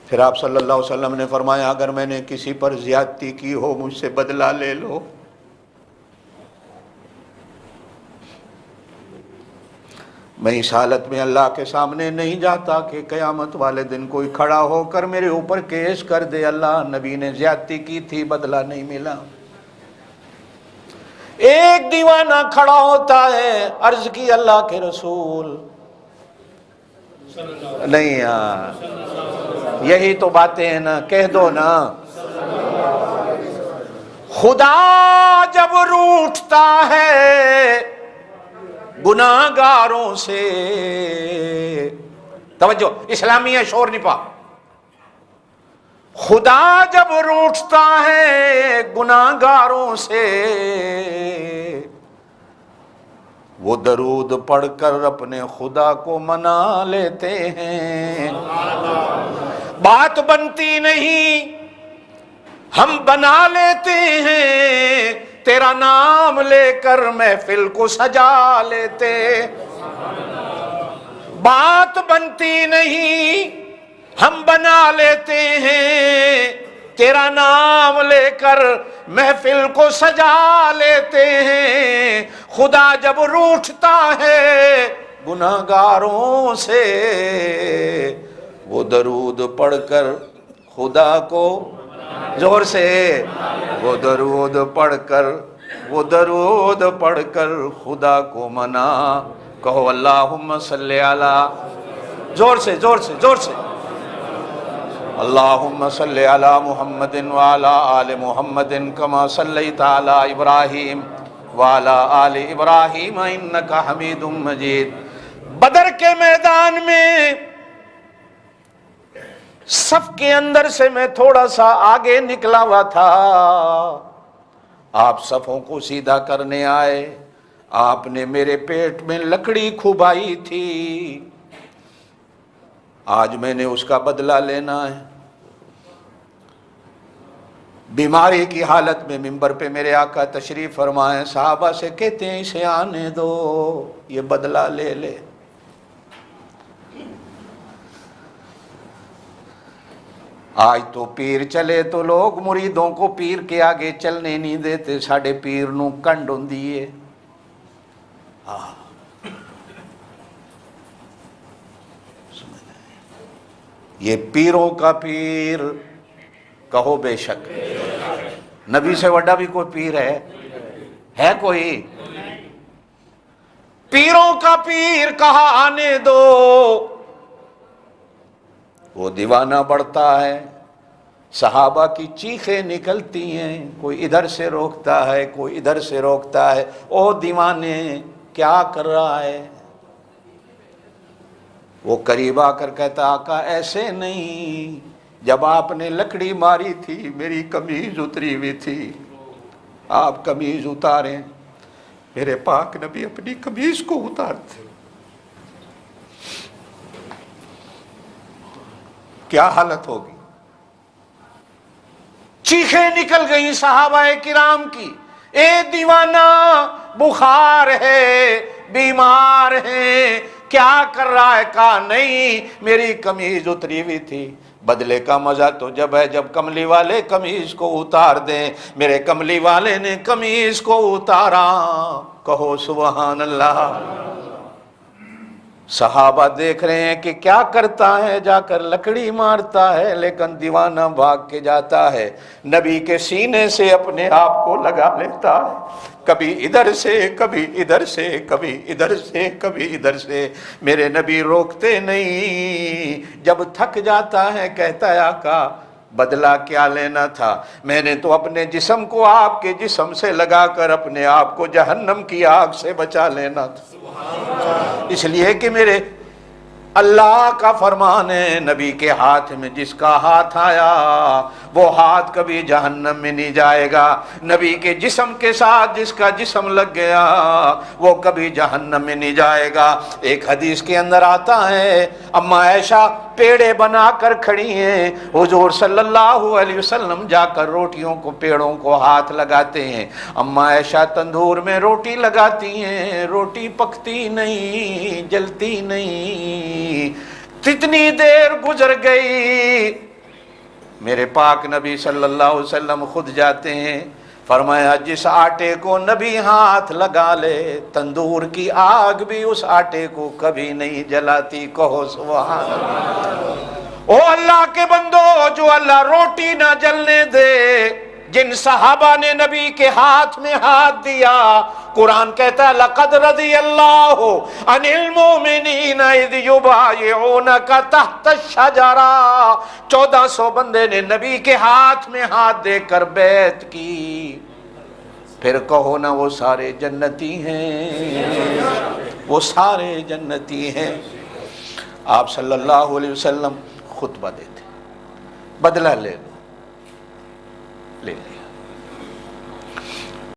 پھر آپ صلی اللہ علیہ وسلم نے فرمایا اگر میں نے کسی پر زیادتی کی ہو مجھ سے بدلہ لے لو۔ میں اس حالت میں اللہ کے سامنے نہیں جاتا کہ قیامت والے دن کوئی کھڑا ہو کر میرے اوپر کیس کر دے اللہ نبی نے زیادتی کی تھی بدلہ نہیں ملا۔ ایک دیوانہ کھڑا ہوتا ہے، عرض کی اللہ کے رسول نہیں یار یہی تو باتیں ہیں نا، کہہ دو نا۔ خدا جب روٹھتا ہے گناہگاروں سے، توجہ اسلامیہ شور نپا، خدا جب روٹھتا ہے گناہگاروں سے وہ درود پڑھ کر اپنے خدا کو منا لیتے ہیں۔ بات بنتی نہیں ہم بنا لیتے ہیں، تیرا نام لے کر محفل کو سجا لیتے۔ بات بنتی نہیں ہم بنا لیتے ہیں، تیرا نام لے کر محفل کو سجا لیتے ہیں۔ خدا جب روٹھتا ہے گناہگاروں سے وہ درود پڑھ کر خدا کو زور سے وہ درود پڑھ کر خدا کو منا، کہو اللہم صلی علی، زور سے اللہم صلی علی محمد وعلی آل محمد کما صلیت علی ابراہیم وعلی آل ابراہیم انکا حمید مجید۔ بدر کے میدان میں صف کے اندر سے میں تھوڑا سا آگے نکلا ہوا تھا، آپ صفوں کو سیدھا کرنے آئے، آپ نے میرے پیٹ میں لکڑی کھبائی تھی، آج میں نے اس کا بدلہ لینا ہے۔ بیماری کی حالت میں منبر پہ میرے آقا تشریف فرمائے، صحابہ سے کہتے ہیں اسے آنے دو یہ بدلہ لے لے۔ آج تو پیر چلے تو لوگ مریدوں کو پیر کے آگے چلنے نہیں دیتے، ساڑھے پیر نو کنڈ ہوندی ہے۔ یہ پیروں کا پیر کہو بے شک، نبی سے وڈا بھی کوئی پیر ہے کوئی؟ پیروں کا پیر کہا آنے دو، وہ دیوانہ بڑھتا ہے، صحابہ کی چیخیں نکلتی ہیں، کوئی ادھر سے روکتا ہے کوئی ادھر سے روکتا ہے، او دیوانے کیا کر رہا ہے؟ وہ قریب آ کر کہتا آقا ایسے نہیں، جب آپ نے لکڑی ماری تھی میری قمیض اتری ہوئی تھی، آپ قمیض اتاریں، میرے پاک نبی اپنی قمیض کو اتارتے، کیا حالت ہوگی؟ چیخیں نکل گئی صحابہ کرام کی، اے دیوانہ بخار ہے بیمار ہے کیا کر رہا ہے؟ کہا نہیں میری قمیض اتری ہوئی تھی۔ بدلے کا مزہ تو جب ہے جب کملی والے قمیض کو اتار دیں، میرے کملی والے نے قمیض کو اتارا، کہو سبحان اللہ۔ صحابہ دیکھ رہے ہیں کہ کیا کرتا ہے، جا کر لکڑی مارتا ہے، لیکن دیوانہ بھاگ کے جاتا ہے، نبی کے سینے سے اپنے آپ کو لگا لیتا ہے، کبھی ادھر سے کبھی ادھر سے کبھی ادھر سے کبھی ادھر سے، میرے نبی روکتے نہیں، جب تھک جاتا ہے کہتا ہے آقا بدلہ کیا لینا تھا، میں نے تو اپنے جسم کو آپ کے جسم سے لگا کر اپنے آپ کو جہنم کی آگ سے بچا لینا تھا، اس لیے کہ میرے اللہ کا فرمان ہے، نبی کے ہاتھ میں جس کا ہاتھ آیا وہ ہاتھ کبھی جہنم میں نہیں جائے گا، نبی کے جسم کے ساتھ جس کا جسم لگ گیا وہ کبھی جہنم میں نہیں جائے گا۔ ایک حدیث کے اندر آتا ہے اما عائشہ پیڑے بنا کر کھڑی ہیں، حضور صلی اللہ علیہ وسلم جا کر روٹیوں کو پیڑوں کو ہاتھ لگاتے ہیں، اما عائشہ تندور میں روٹی لگاتی ہیں، روٹی پکتی نہیں جلتی نہیں، کتنی دیر گزر گئی، میرے پاک نبی صلی اللہ علیہ وسلم خود جاتے ہیں، فرمایا جس آٹے کو نبی ہاتھ لگا لے تندور کی آگ بھی اس آٹے کو کبھی نہیں جلاتی، کہو سبحان اللہ۔ او اللہ کے بندو، جو اللہ روٹی نہ جلنے دے، جن صحابہ نے نبی کے ہاتھ میں ہاتھ دیا، قرآن کہتا ہے لقد رضی اللہ عن المؤمنین اذ یبایعونک تحت الشجرہ، 1400 بندے نے نبی کے ہاتھ میں ہاتھ دے کر بیعت کی، پھر کہو نا وہ سارے جنتی ہیں، وہ سارے جنتی ہیں۔ آپ صلی اللہ علیہ وسلم خطبہ دیتے، بدلہ لے لو، لے لیا۔